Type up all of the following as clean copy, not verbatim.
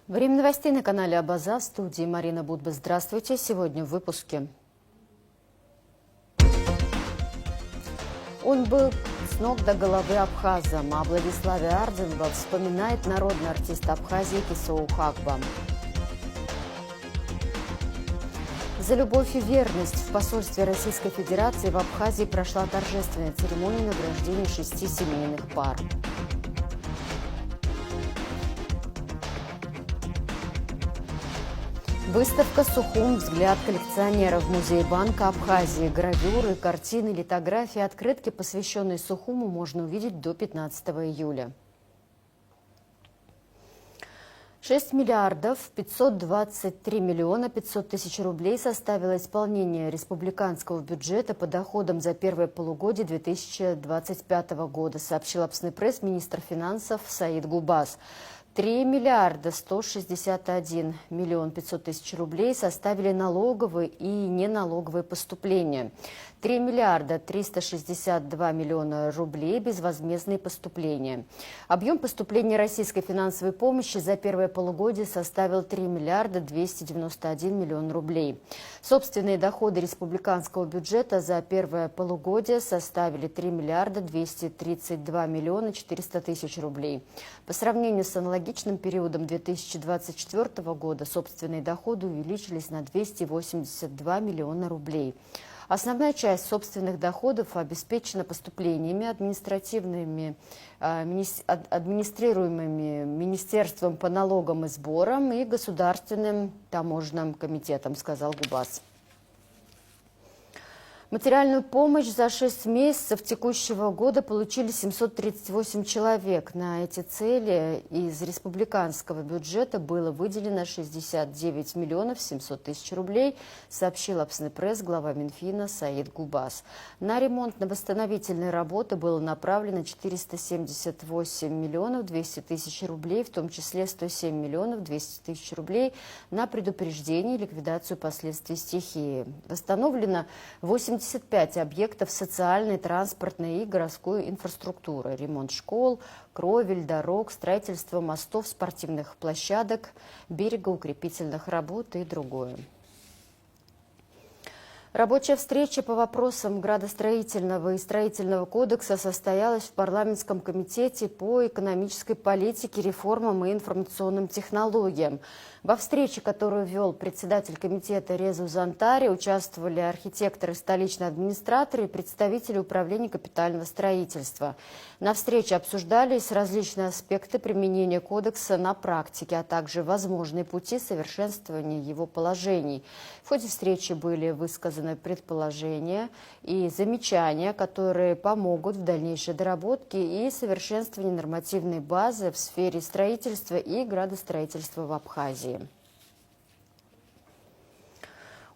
Время новостей на канале Абаза. В студии Марина Будба. Здравствуйте. Сегодня в выпуске. Он был с ног до головы абхазом, а Владиславе Ардзинба вспоминает народный артист Абхазии Кесоу Хакба. За любовь и верность в посольстве Российской Федерации в Абхазии прошла торжественная церемония награждения 6 семейных пар. Выставка «Сухум. Взгляд коллекционеров» в Музее Банка Абхазии. Гравюры, картины, литографии, открытки, посвященные Сухуму, можно увидеть до 15 июля. 6 миллиардов 523 миллиона 500 тысяч рублей составило исполнение республиканского бюджета по доходам за первое полугодие 2025 года, сообщил Апснепресс министр финансов Саид Губас. 3 миллиарда 161 миллион 500 тысяч рублей составили налоговые и неналоговые поступления. 3 миллиарда 362 миллиона рублей безвозмездные поступления. Объем поступлений российской финансовой помощи за первое полугодие составил 3 миллиарда 291 миллион рублей. Собственные доходы республиканского бюджета за первое полугодие составили 3 миллиарда 232 миллиона 400 тысяч рублей. По сравнению с аналогичным периодом 2024 года собственные доходы увеличились на 282 миллиона рублей. Основная часть собственных доходов обеспечена поступлениями администрируемыми Министерством по налогам и сборам и Государственным таможенным комитетом, сказал Губас. Материальную помощь за 6 месяцев текущего года получили 738 человек. На эти цели из республиканского бюджета было выделено 69 миллионов 700 тысяч рублей, сообщил Апснепресс глава Минфина Саид Губас. На ремонтно-восстановительные работы было направлено 478 миллионов 200 тысяч рублей, в том числе 107 миллионов 200 тысяч рублей на предупреждение и ликвидацию последствий стихии. Восстановлено 85 объектов социальной, транспортной и городской инфраструктуры. Ремонт школ, кровель, дорог, строительство мостов, спортивных площадок, берегоукрепительных работ и другое. Рабочая встреча по вопросам градостроительного и строительного кодекса состоялась в парламентском комитете по экономической политике, реформам и информационным технологиям. Во встрече, которую вел председатель комитета Резу Зантари, участвовали архитекторы, столичные администраторы и представители управления капитального строительства. На встрече обсуждались различные аспекты применения кодекса на практике, а также возможные пути совершенствования его положений. В ходе встречи были высказаны предположения и замечания, которые помогут в дальнейшей доработке и совершенствовании нормативной базы в сфере строительства и градостроительства в Абхазии.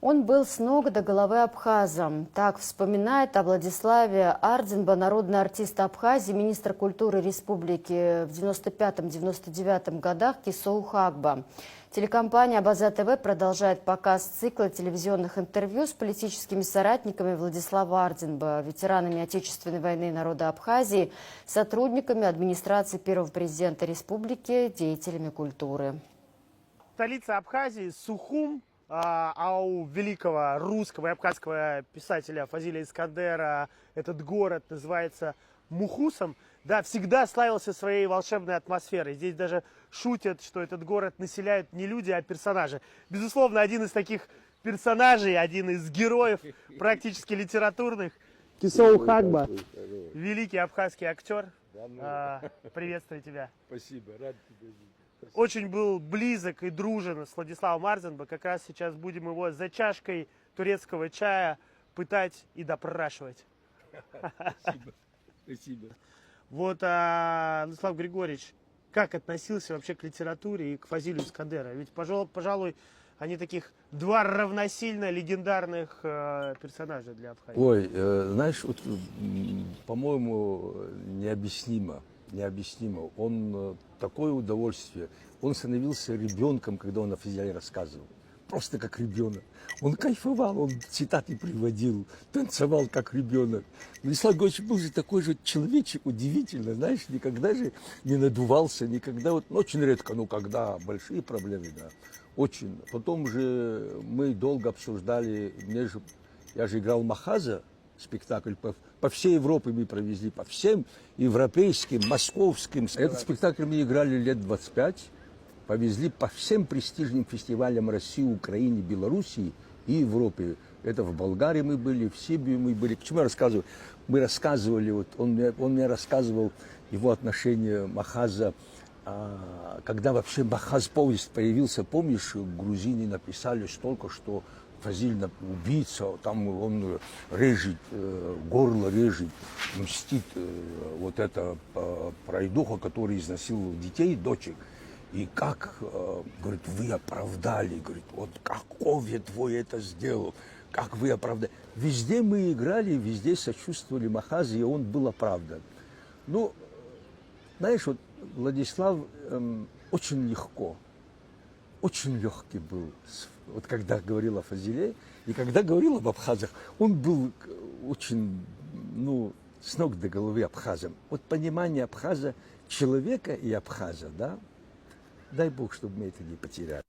Он был с ног до головы абхазом. Так вспоминает о Владиславе Ардзинба, народный артист Абхазии, министр культуры республики в 95-99 годах Кесоу Хакба. Телекомпания Абаза ТВ продолжает показ цикла телевизионных интервью с политическими соратниками Владислава Ардзинба, ветеранами Отечественной войны народа Абхазии, сотрудниками администрации первого президента республики, деятелями культуры. Столица Абхазии Сухум, а у великого русского и абхазского писателя Фазиля Искандера этот город называется Мухусом, да, всегда славился своей волшебной атмосферой. Здесь даже шутят, что этот город населяют не люди, а персонажи. Безусловно, один из таких персонажей, один из героев практически литературных, Кесоу Хакба, великий абхазский актер. Приветствую тебя. Спасибо, рад тебя видеть. Очень был близок и дружен с Владиславом Ардзинба. Как раз сейчас будем его за чашкой турецкого чая пытать и допрашивать. Спасибо. Спасибо. Вот, Владислав Григорьевич, как относился вообще к литературе и к Фазилю Искандера? Ведь, пожалуй, они таких два равносильно легендарных персонажа для Абхазии. Ой, знаешь, вот, по-моему, необъяснимо. Он такое удовольствие. Он становился ребенком, когда он о Фазиле рассказывал. просто как ребенок. Он кайфовал, он цитаты приводил, танцевал как ребенок. Владислав Григорьевич был же такой же человечек, удивительно, знаешь, никогда же не надувался, никогда, вот, очень редко, ну, когда большие проблемы, да, очень. Потом же мы долго обсуждали, я же играл Махаза, спектакль по всей Европе мы провезли, по всем европейским, московским. Этот спектакль мы играли лет 25, повезли по всем престижным фестивалям России, Украины, Белоруссии и Европе. Это в Болгарии мы были, в Сибири мы были. Почему я рассказываю? Мы рассказывали, вот он мне рассказывал его отношение Махаза, когда вообще Махаз повесть появился, помнишь, грузины написали столько, что Фазиль убийца, там он режет, горло режет, мстит вот это пройдоха, который изнасиловал детей, дочек. И как, говорит, вы оправдали, говорит, вот как Овье твой это сделал, как вы оправдали. Везде мы играли, везде сочувствовали Махазу, и он был оправдан. Ну, знаешь, вот Владислав очень легко, очень легкий был. Вот когда говорил о Фазиле и когда говорил об абхазах, он был очень, ну, с ног до головы абхазом. Вот понимание абхаза, человека и абхаза, да, дай Бог, чтобы мы это не потеряли.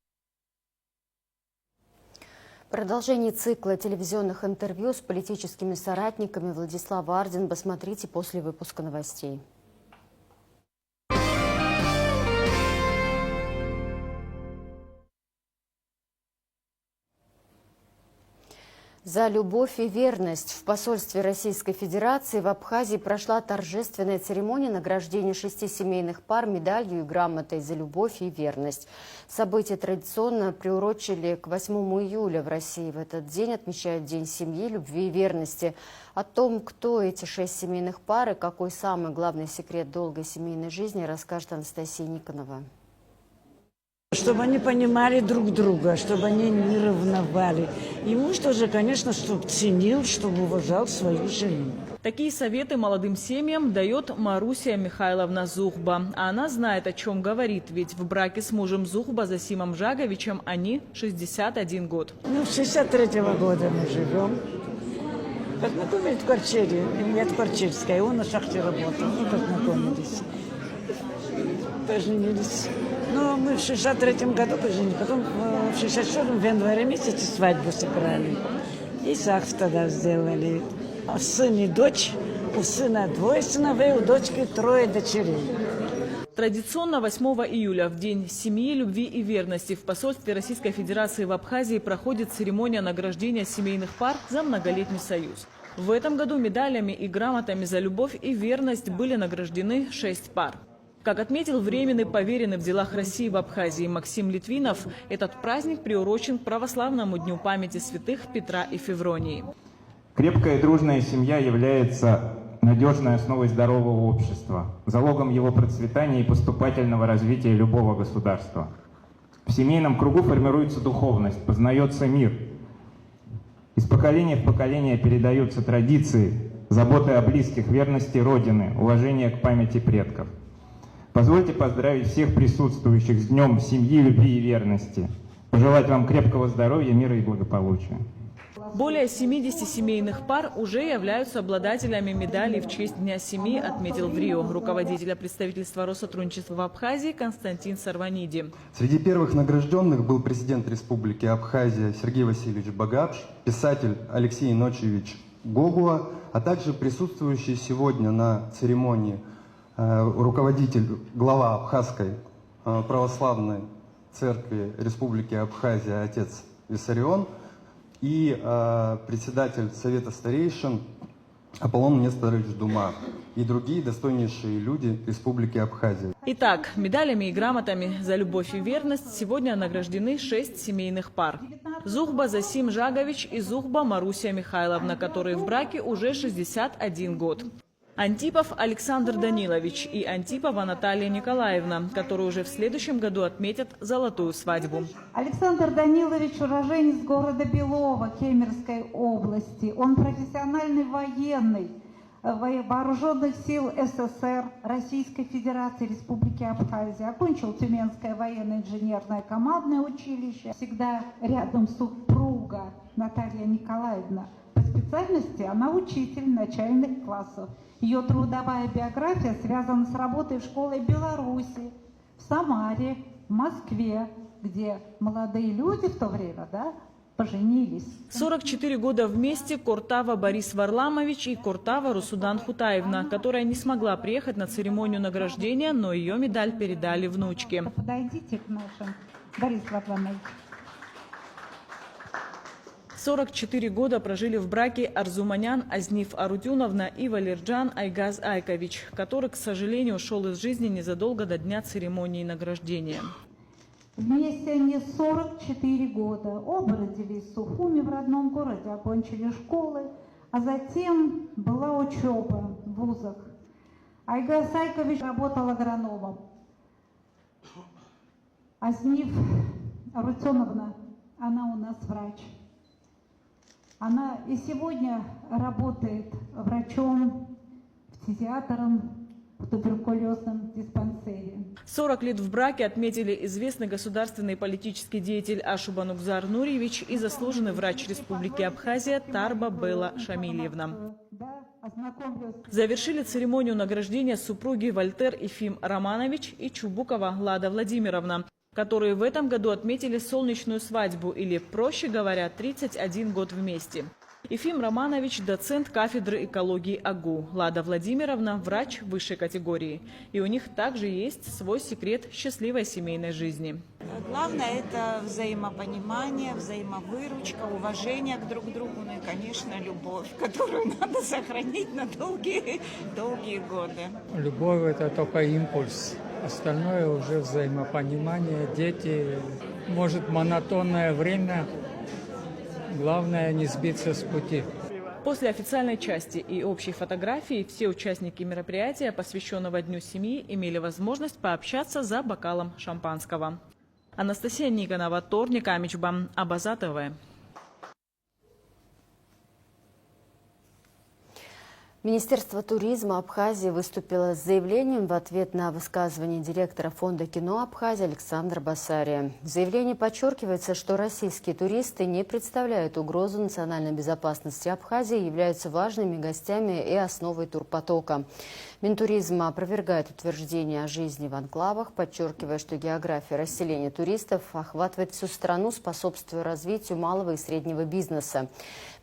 Продолжение цикла телевизионных интервью с политическими соратниками Владислава Арденба смотрите после выпуска новостей. За любовь и верность в посольстве Российской Федерации в Абхазии прошла торжественная церемония награждения 6 семейных пар медалью и грамотой за любовь и верность. Событие традиционно приурочили к 8 июля. В России в этот день отмечают День семьи, любви и верности. О том, кто эти 6 семейных пар и какой самый главный секрет долгой семейной жизни, расскажет Анастасия Никонова. Чтобы они понимали друг друга, чтобы они не ревновали. И муж тоже, конечно, чтобы ценил, чтобы уважал свою жену. Такие советы молодым семьям дает Маруся Михайловна Зухба. А она знает, о чем говорит, ведь в браке с мужем Зухба Засимом Жаговичем они 61 год. Ну, с 63-го года мы живем. Познакомились в Корчере. Я в Корчерской, он на шахте работал. Мы познакомились. Поженились. Но мы в 63-м году поженились, потом в 64-м в январе месяце свадьбу сыграли. И ЗАГС тогда сделали. Сын и дочь, у сына 2 сыновей, у дочки 3 дочерей. Традиционно 8 июля, в День семьи, любви и верности, в посольстве Российской Федерации в Абхазии проходит церемония награждения семейных пар за многолетний союз. В этом году медалями и грамотами за любовь и верность были награждены 6 пар. Как отметил временный поверенный в делах России в Абхазии Максим Литвинов, этот праздник приурочен к православному дню памяти святых Петра и Февронии. Крепкая и дружная семья является надежной основой здорового общества, залогом его процветания и поступательного развития любого государства. В семейном кругу формируется духовность, познается мир. Из поколения в поколение передаются традиции, заботы о близких, верности Родины, уважение к памяти предков. Позвольте поздравить всех присутствующих с Днем семьи, любви и верности. Пожелать вам крепкого здоровья, мира и благополучия. Более 70 семейных пар уже являются обладателями медалей в честь Дня семьи, отметил в Рио руководитель представительства Россотрудничества в Абхазии Константин Сарваниди. Среди первых награжденных был президент Республики Абхазия Сергей Васильевич Багапш, писатель Алексей Ночевич Гогуа, а также присутствующий сегодня на церемонии руководитель, глава Абхазской православной церкви Республики Абхазия отец Виссарион и председатель Совета старейшин Аполлон Несторович Дума и другие достойнейшие люди Республики Абхазия. Итак, медалями и грамотами за любовь и верность сегодня награждены 6 семейных пар. Зухба Засим Жагович и Зухба Маруся Михайловна, которые в браке уже 61 год. Антипов Александр Данилович и Антипова Наталья Николаевна, которые уже в следующем году отметят золотую свадьбу. Александр Данилович уроженец города Белова Кемеровской области. Он профессиональный военный, Вооруженных сил СССР, Российской Федерации, Республики Абхазия. Окончил Тюменское военно-инженерное командное училище. Всегда рядом супруга Наталья Николаевна. По специальности она учитель начальных классов. Ее трудовая биография связана с работой в школе Беларуси, в Самаре, в Москве, где молодые люди в то время, поженились. 44 года вместе Кортава Борис Варламович и Кортава Русудан Хутаевна, которая не смогла приехать на церемонию награждения, но ее медаль передали внучке. Подойдите к нашим, Борис Варламович. 44 года прожили в браке Арзуманян Азниф Арутюновна и Валерджан Айгаз Айкович, который, к сожалению, ушел из жизни незадолго до дня церемонии награждения. Вместе они 44 года. Оба родились в Сухуми, в родном городе, окончили школы, а затем была учеба в вузах. Айгаз Айкович работал агрономом. Азниф Арутюновна, она у нас врач. Она и сегодня работает врачом, фтизиатром в туберкулезном диспансере. 40 лет в браке отметили известный государственный и политический деятель Ашубанукзар Нуриевич и заслуженный врач Республики Абхазия Тарба Бела Шамильевна. Завершили церемонию награждения супруги Вальтер Ефим Романович и Чубукова Лада Владимировна, которые в этом году отметили солнечную свадьбу, или, проще говоря, 31 год вместе. Ефим Романович – доцент кафедры экологии АГУ, Лада Владимировна – врач высшей категории. И у них также есть свой секрет счастливой семейной жизни. Главное – это взаимопонимание, взаимовыручка, уважение друг к другу, ну и, конечно, любовь, которую надо сохранить на долгие годы. Любовь – это только импульс. Остальное уже взаимопонимание, дети, может, монотонное время. Главное не сбиться с пути. После официальной части и общей фотографии все участники мероприятия, посвященного Дню семьи, имели возможность пообщаться за бокалом шампанского. Анастасия Никонова, Торник Амичба, Абаза ТВ. Министерство туризма Абхазии выступило с заявлением в ответ на высказывание директора фонда кино Абхазии Александра Басария. В заявлении подчеркивается, что российские туристы не представляют угрозу национальной безопасности Абхазии, являются важными гостями и основой турпотока. Минтуризм опровергает утверждение о жизни в анклавах, подчеркивая, что география расселения туристов охватывает всю страну, способствуя развитию малого и среднего бизнеса.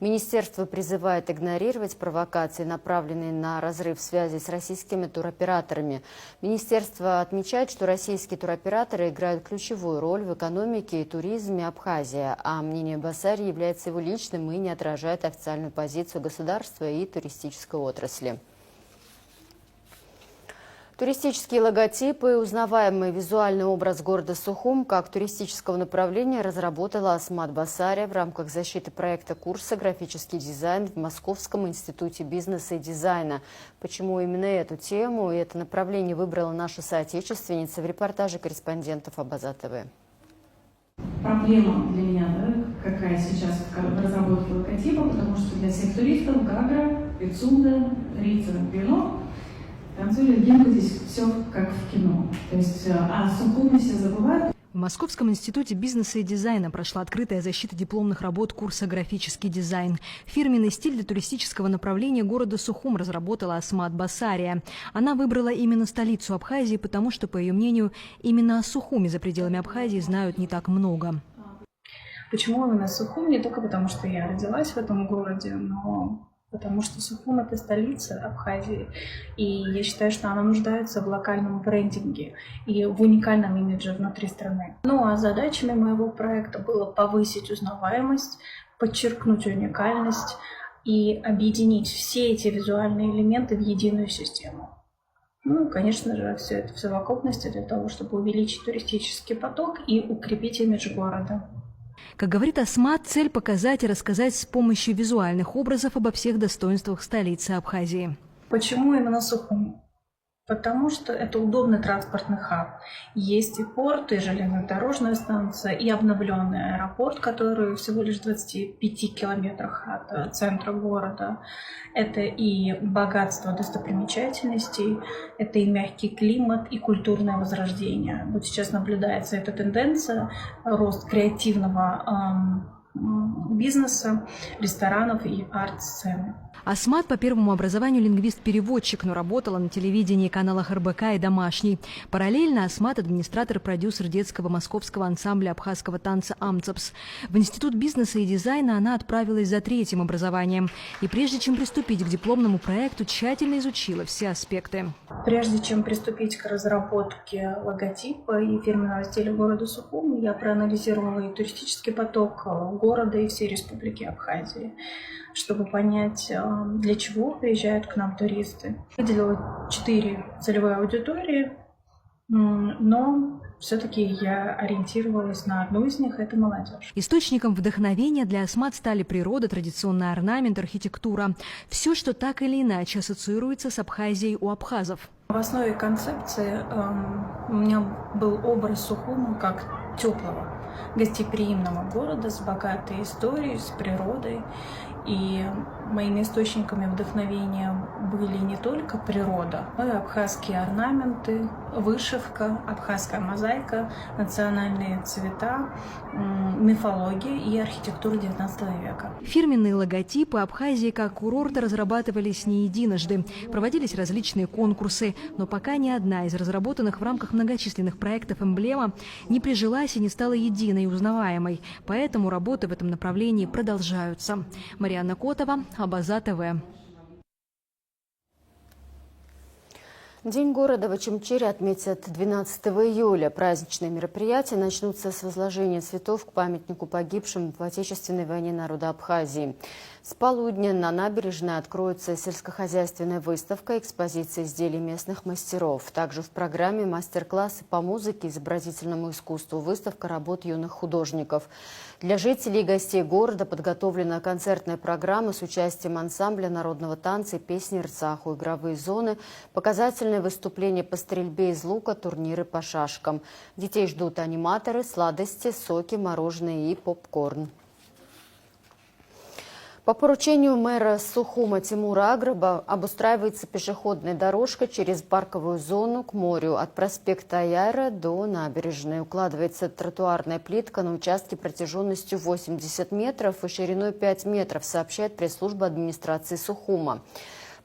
Министерство призывает игнорировать провокации, направленные на разрыв связи с российскими туроператорами. Министерство отмечает, что российские туроператоры играют ключевую роль в экономике и туризме Абхазии, а мнение Басари является его личным и не отражает официальную позицию государства и туристической отрасли. Туристические логотипы и узнаваемый визуальный образ города Сухум как туристического направления разработала Асмат Басария в рамках защиты проекта курса «Графический дизайн» в Московском институте бизнеса и дизайна. Почему именно эту тему и это направление выбрала наша соотечественница в репортаже корреспондентов Абаза ТВ. Проблема для меня, какая сейчас в разработке логотипа, потому что для всех туристов Гагра, Пицунда, Рица, Вино, танцуют гимн, здесь все как в кино. То есть о Сухуме все забывают. В Московском институте бизнеса и дизайна прошла открытая защита дипломных работ курса «Графический дизайн». Фирменный стиль для туристического направления города Сухум разработала Асмат Басария. Она выбрала именно столицу Абхазии, потому что, по ее мнению, именно о Сухуме за пределами Абхазии знают не так много. Почему именно Сухум? Не только потому, что я родилась в этом городе, но потому что Сухум – это столица Абхазии, и я считаю, что она нуждается в локальном брендинге и в уникальном имидже внутри страны. Ну а задачами моего проекта было повысить узнаваемость, подчеркнуть уникальность и объединить все эти визуальные элементы в единую систему. Ну, конечно же, все это в совокупности для того, чтобы увеличить туристический поток и укрепить имидж города. Как говорит Асмат, цель показать и рассказать с помощью визуальных образов обо всех достоинствах столицы Абхазии. Почему именно Сухум? Потому что это удобный транспортный хаб. Есть и порт, и железнодорожная станция, и обновленный аэропорт, который всего лишь в 25 километрах от центра города. Это и богатство достопримечательностей, это и мягкий климат, и культурное возрождение. Вот сейчас наблюдается эта тенденция, рост креативного бизнеса, ресторанов и арт-сцены. Асмат по первому образованию лингвист-переводчик, но работала на телевидении, каналах РБК и «Домашний». Параллельно Асмат – администратор и продюсер детского московского ансамбля абхазского танца «Амцапс». В Институт бизнеса и дизайна она отправилась за третьим образованием. И прежде чем приступить к дипломному проекту, тщательно изучила все аспекты. Прежде чем приступить к разработке логотипа и фирменного стиля города Сухум, я проанализировала и туристический поток города и всей Республики Абхазии, чтобы понять, для чего приезжают к нам туристы. Выделила 4 целевые аудитории, но все-таки я ориентировалась на одну из них – это молодежь. Источником вдохновения для Асмат стали природа, традиционный орнамент, архитектура. Все, что так или иначе ассоциируется с Абхазией у абхазов. В основе концепции у меня был образ Сухума как теплого, гостеприимного города с богатой историей, с природой. И моими источниками вдохновения были не только природа, но и абхазские орнаменты, вышивка, абхазская мозаика, национальные цвета, мифология и архитектура XIX века. Фирменные логотипы Абхазии как курорта разрабатывались не единожды. Проводились различные конкурсы, но пока ни одна из разработанных в рамках многочисленных проектов эмблема не прижилась и не стала единой и узнаваемой. Поэтому работы в этом направлении продолжаются. Марьяна Котова, Абаза ТВ. День города в Очимчире отметят 12 июля. Праздничные мероприятия начнутся с возложения цветов к памятнику погибшим в Отечественной войне народа Абхазии. С полудня на набережной откроется сельскохозяйственная выставка экспозиции изделий местных мастеров. Также в программе мастер-классы по музыке, изобразительному искусству, выставка работ юных художников. Для жителей и гостей города подготовлена концертная программа с участием ансамбля народного танца и песни «Рцаху», игровые зоны, показательные выступления по стрельбе из лука, турниры по шашкам. Детей ждут аниматоры, сладости, соки, мороженое и попкорн. По поручению мэра Сухума Тимура Аграба обустраивается пешеходная дорожка через парковую зону к морю от проспекта Аяра до набережной. Укладывается тротуарная плитка на участке протяженностью 80 метров и шириной 5 метров, сообщает пресс-служба администрации Сухума.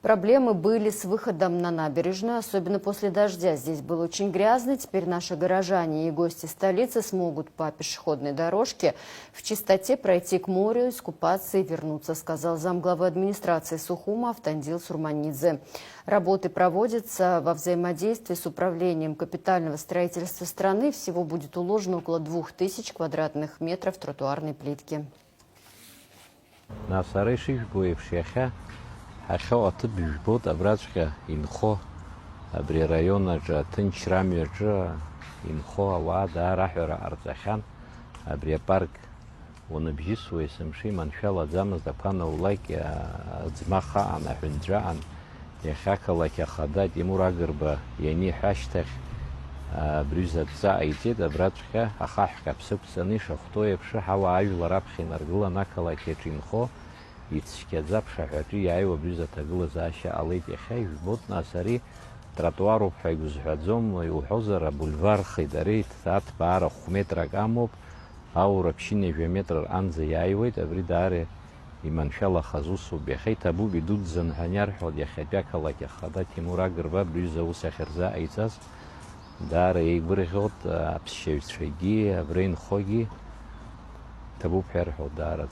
Проблемы были с выходом на набережную, особенно после дождя. Здесь было очень грязно. Теперь наши горожане и гости столицы смогут по пешеходной дорожке в чистоте пройти к морю, искупаться и вернуться, сказал замглавы администрации Сухума Автандил Сурманидзе. Работы проводятся во взаимодействии с управлением капитального строительства страны. Всего будет уложено около 2000 квадратных метров тротуарной плитки. Ахо аты бюджбот обратка инхо абри района джа тынчрами джа инхо авада рахера арцахан абри парк он обжисует самши маншала замаз дапана улайки дзмаха ана хунджан яхака лаки хадат имурагрба яни хаштаг брюза цаите обратка ахахка псуксани шахтоев шахава аюла рабхин аргла накала кечинхо يتشكل شحاتي أيوة بجزء تقول زاشة عليت خايف بطن أسري تراتوارو بحيجوز حزم ويحضر بولفار خدري ثلاث بار خمتر رقمه أو ربشيني في متر أنزي أيوة تبري داره إيمان شاء الله خزوس وبيخي تبو بدود زنهنير حد يخدك الله يخدك تيمورا قربا بجزء وسخرزا أيساس داره يبرخوت أبشيت شيء أبرين خوجي تبو بحر حد داره.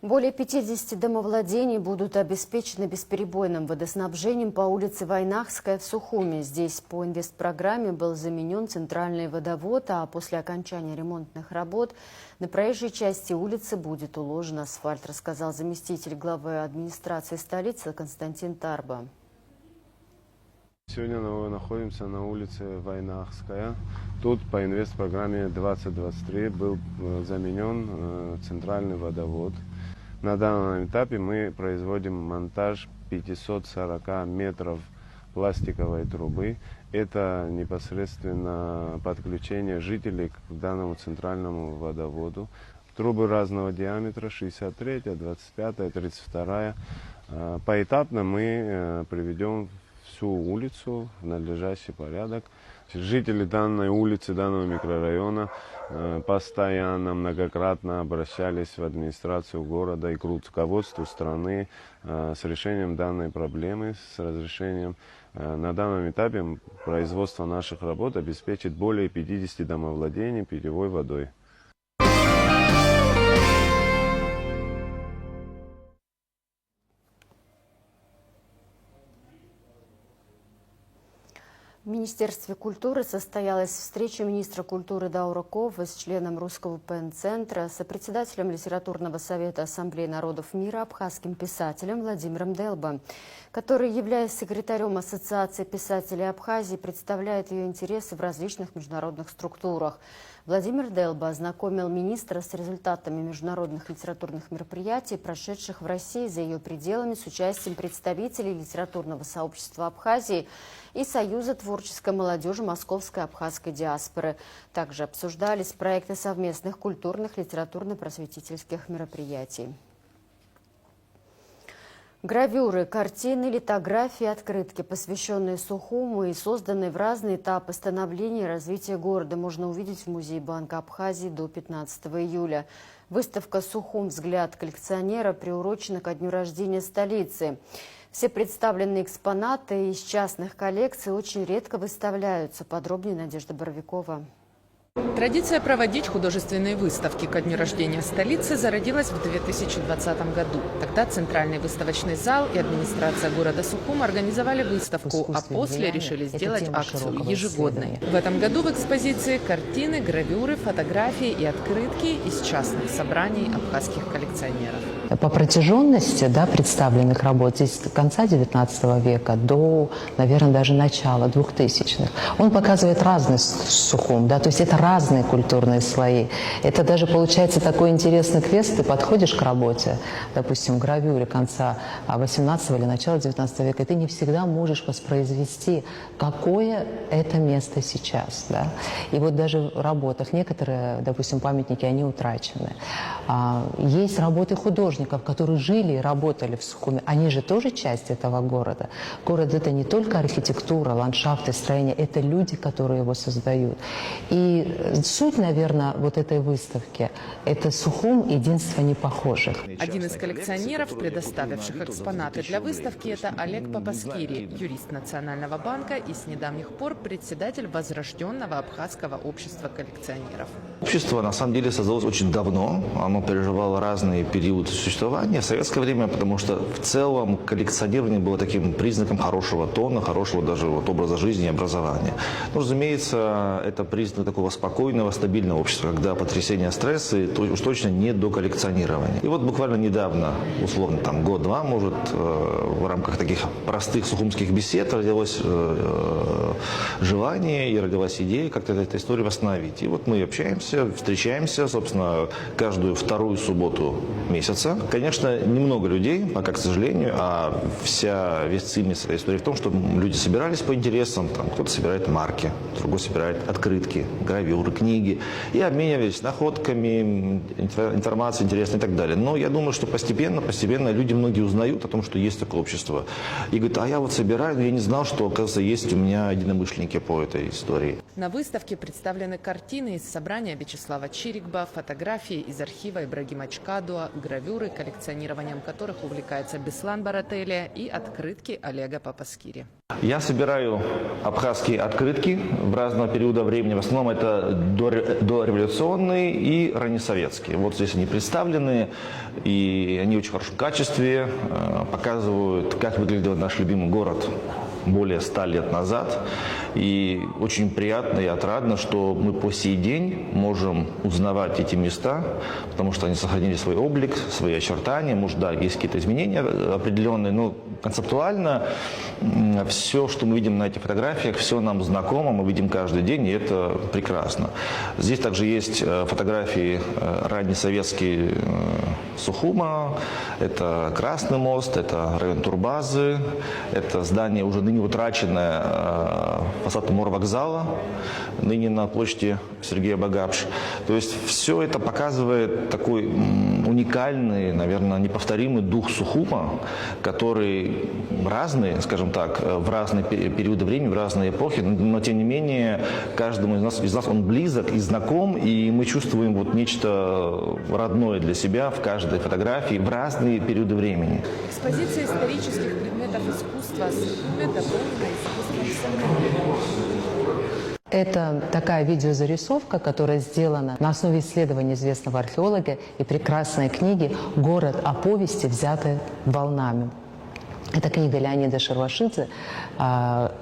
Более 50 домовладений будут обеспечены бесперебойным водоснабжением по улице Войнахская в Сухуме. Здесь по инвестпрограмме был заменен центральный водовод, а после окончания ремонтных работ на проезжей части улицы будет уложен асфальт, рассказал заместитель главы администрации столицы Константин Тарба. Сегодня мы находимся на улице Войнахская. Тут по инвестпрограмме 2023 был заменен центральный водовод. На данном этапе мы производим монтаж 540 метров пластиковой трубы. Это непосредственно подключение жителей к данному центральному водоводу. Трубы разного диаметра, 63, 25, 32. Поэтапно мы приведем всю улицу в надлежащий порядок. Жители данной улицы, данного микрорайона постоянно, многократно обращались в администрацию города и к руководству страны с решением данной проблемы, с разрешением. На данном этапе производство наших работ обеспечит более 50 домовладений питьевой водой. В Министерстве культуры состоялась встреча министра культуры Даура Кова с членом Русского ПН-центра, сопредседателем Литературного совета Ассамблеи народов мира, абхазским писателем Владимиром Делба, который, являясь секретарем Ассоциации писателей Абхазии, представляет ее интересы в различных международных структурах. Владимир Делба ознакомил министра с результатами международных литературных мероприятий, прошедших в России за ее пределами, с участием представителей литературного сообщества Абхазии и Союза творческой молодежи Московской абхазской диаспоры. Также обсуждались проекты совместных культурных, литературно-просветительских мероприятий. Гравюры, картины, литографии, открытки, посвященные Сухуму и созданные в разные этапы становления и развития города, можно увидеть в Музее Банка Абхазии до 15 июля. Выставка «Сухум. Взгляд коллекционера» приурочена ко дню рождения столицы. Все представленные экспонаты из частных коллекций очень редко выставляются. Подробнее Надежда Боровикова. Традиция проводить художественные выставки ко дню рождения столицы зародилась в 2020 году. Тогда Центральный выставочный зал и администрация города Сухум организовали выставку, а после решили сделать акцию ежегодной. В этом году в экспозиции картины, гравюры, фотографии и открытки из частных собраний абхазских коллекционеров. По протяженности представленных работ здесь с конца XIX века до, наверное, даже начала 2000-х, он показывает разный Сухум, то есть это разные культурные слои. Это даже получается такой интересный квест, ты подходишь к работе, допустим, гравюре конца 18 или начала 19 века, и ты не всегда можешь воспроизвести, какое это место сейчас. Да? И вот даже в работах некоторые, допустим, памятники, они утрачены. Есть работы художников, которые жили и работали в Сухуме. Они же тоже часть этого города. Город – это не только архитектура, ландшафты, строения, это люди, которые его создают. И суть, наверное, вот этой выставки – это Сухум, единство непохожих. Один из коллекционеров, предоставивших экспонаты для выставки, это Олег Папаскири, юрист Национального банка и с недавних пор председатель возрожденного абхазского общества коллекционеров. Общество, на самом деле, создалось очень давно. Оно переживало разные периоды существования. В советское время, потому что в целом коллекционирование было таким признаком хорошего тона, хорошего даже образа жизни и образования. Но, разумеется, это признак такого спокойного, стабильного общества, когда потрясения, стрессы уж точно не до коллекционирования. И вот буквально недавно, условно, год-два, может, в рамках таких простых сухумских бесед родилось желание и родилась идея как-то эту историю восстановить. И вот мы общаемся, встречаемся, собственно, каждую вторую субботу месяца. Конечно, немного людей, пока, к сожалению, а весь цимис этой истории в том, что люди собирались по интересам, кто-то собирает марки, другой собирает открытки, гравюры, книги, и обменивались находками, информацией интересной и так далее. Но я думаю, что постепенно люди многие узнают о том, что есть такое общество. И говорят, а я вот собираю, но я не знал, что, оказывается, есть у меня единомышленники по этой истории. На выставке представлены картины из собрания Вячеслава Чирикба, фотографии из архива Ибрагима Чкадуа, гравюры, коллекционированием которых увлекается Беслан Барателия, и открытки Олега Папаскири. Я собираю абхазские открытки в разного периода времени. В основном это дореволюционные и раннесоветские. Вот здесь они представлены, и они в очень хорошем качестве, показывают, как выглядел наш любимый город более 100 лет назад. И очень приятно и отрадно, что мы по сей день можем узнавать эти места, потому что они сохранили свой облик, свои очертания. Может, да, есть какие-то изменения определенные, но концептуально все, что мы видим на этих фотографиях, все нам знакомо, мы видим каждый день, и это прекрасно. Здесь также есть фотографии раннесоветские Сухума, это Красный мост, это район турбазы, это здание уже ныне утраченное, фасад морвокзала, ныне на площади Сергея Багапш. То есть все это показывает такой уникальный, наверное, неповторимый дух Сухума, который разный, скажем так, в разные периоды времени, в разные эпохи, но тем не менее каждому из нас он близок и знаком, и мы чувствуем вот нечто родное для себя в каждой фотографии в разные периоды времени. Экспозиция исторических предметов искусства Сухуми дополнена искусством. Это такая видеозарисовка, которая сделана на основе исследований известного археолога и прекрасной книги «Город о повести, взятой волнами». Это книга Леонида Шервашидзе,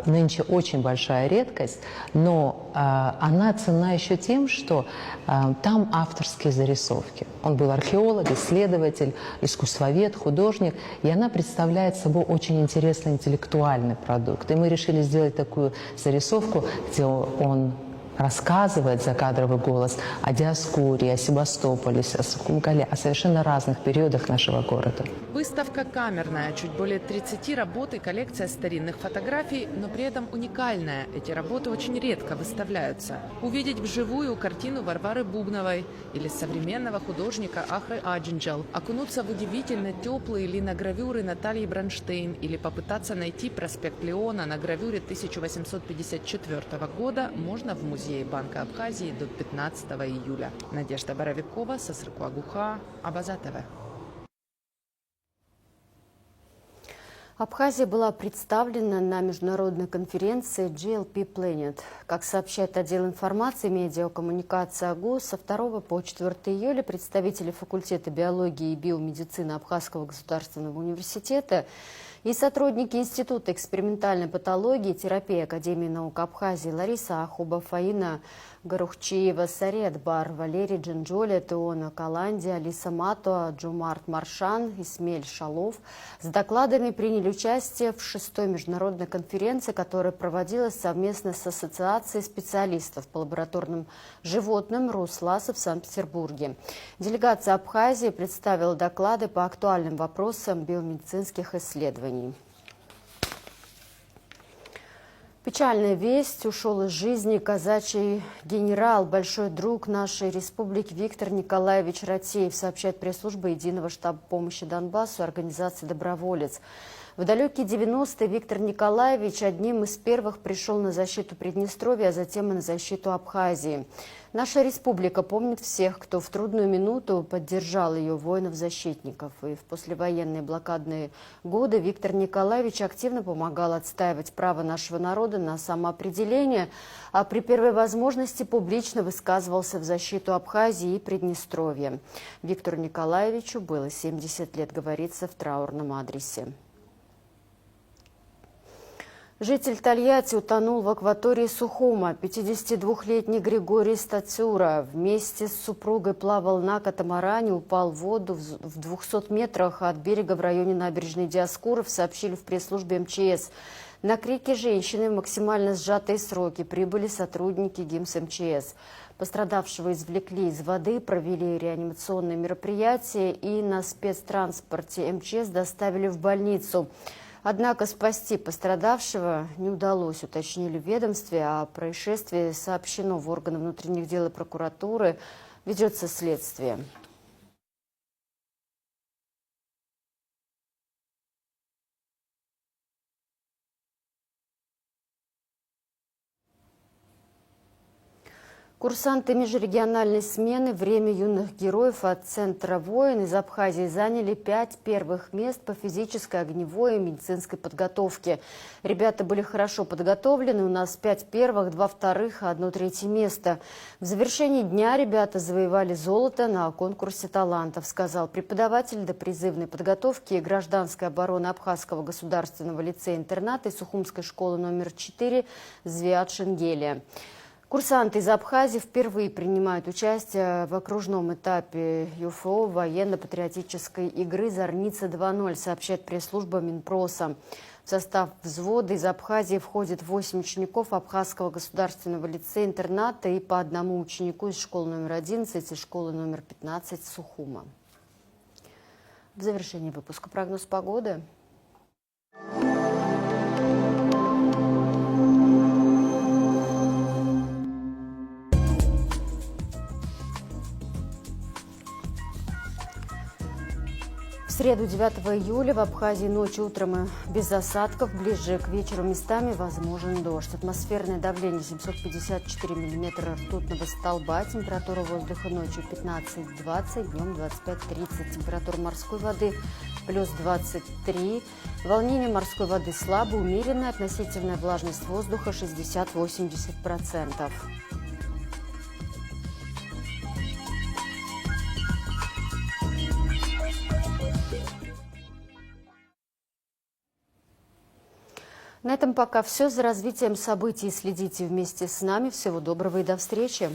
нынче очень большая редкость, но она ценна еще тем, что там авторские зарисовки. Он был археолог, исследователь, искусствовед, художник, и она представляет собой очень интересный интеллектуальный продукт. И мы решили сделать такую зарисовку, где он рассказывает закадровый голос о Диоскуре, о Себастополе, о Сухумкале, о совершенно разных периодах нашего города. Выставка камерная, чуть более 30 работ и коллекция старинных фотографий, но при этом уникальная. Эти работы очень редко выставляются. Увидеть вживую картину Варвары Бубновой или современного художника Ахры Аджинджал, окунуться в удивительно теплые линогравюры Натальи Бронштейн или попытаться найти проспект Леона на гравюре 1854 года можно в музее Банка Абхазии до 15 июля. Надежда Боровикова, Сосрыкуа Гуха, Абаза ТВ. Абхазия была представлена на международной конференции GLP Planet. Как сообщает отдел информации и медиакоммуникации АГУ, со 2 по 4 июля представители факультета биологии и биомедицины Абхазского государственного университета и сотрудники Института экспериментальной патологии и терапии Академии наук Абхазии Лариса Ахуба, Фаина Гарухчиева, Сарет Бар, Валерий Джинджоли, Теона Каланди, Алиса Матуа, Джумарт Маршан, Исмель Шалов с докладами приняли участие в 6-й международной конференции, которая проводилась совместно с Ассоциацией специалистов по лабораторным животным РУСЛАСа в Санкт-Петербурге. Делегация Абхазии представила доклады по актуальным вопросам биомедицинских исследований. Печальная весть: ушел из жизни казачий генерал, большой друг нашей республики Виктор Николаевич Ратеев, сообщает пресс-служба Единого штаба помощи Донбассу организации «Доброволец». В далекие 90-е Виктор Николаевич одним из первых пришел на защиту Приднестровья, а затем и на защиту Абхазии. Наша республика помнит всех, кто в трудную минуту поддержал ее, воинов-защитников. И в послевоенные блокадные годы Виктор Николаевич активно помогал отстаивать право нашего народа на самоопределение, а при первой возможности публично высказывался в защиту Абхазии и Приднестровья. Виктору Николаевичу было 70 лет, говорится в траурном адресе. Житель Тольятти утонул в акватории Сухума. 52-летний Григорий Стацюра вместе с супругой плавал на катамаране, упал в воду в 200 метрах от берега в районе набережной Диоскуров, сообщили в пресс-службе МЧС. На крики женщины в максимально сжатые сроки прибыли сотрудники ГИМС МЧС. Пострадавшего извлекли из воды, провели реанимационные мероприятия и на спецтранспорте МЧС доставили в больницу. Однако спасти пострадавшего не удалось, уточнили в ведомстве. О происшествии сообщено в органы внутренних дел и прокуратуры. Ведется следствие. К Курсанты межрегиональной смены «Время юных героев» от Центра «Воин» из Абхазии заняли 5 первых мест по физической, огневой и медицинской подготовке. Ребята были хорошо подготовлены, у нас 5 первых, 2 вторых, 1 третье место. В завершении дня ребята завоевали золото на конкурсе талантов, сказал преподаватель допризывной подготовки и гражданской обороны Абхазского государственного лицея-интерната и Сухумской школы номер 4 Звиат Шенгелия. Курсанты из Абхазии впервые принимают участие в окружном этапе ЮФО военно-патриотической игры «Зорница-2.0», сообщает пресс-служба Минпроса. В состав взвода из Абхазии входит 8 учеников Абхазского государственного лицея-интерната и по одному ученику из школы номер 11 и школы номер 15 Сухума. В завершении выпуска прогноз погоды. В среду 9 июля в Абхазии ночью, утром и без осадков. Ближе к вечеру местами возможен дождь. Атмосферное давление 754 миллиметра ртутного столба. Температура воздуха ночью 15-20, днем 25-30. Температура морской воды плюс 23. Волнение морской воды слабо, умеренное. Относительная влажность воздуха 60-80%. На этом пока все. За развитием событий следите вместе с нами. Всего доброго и до встречи.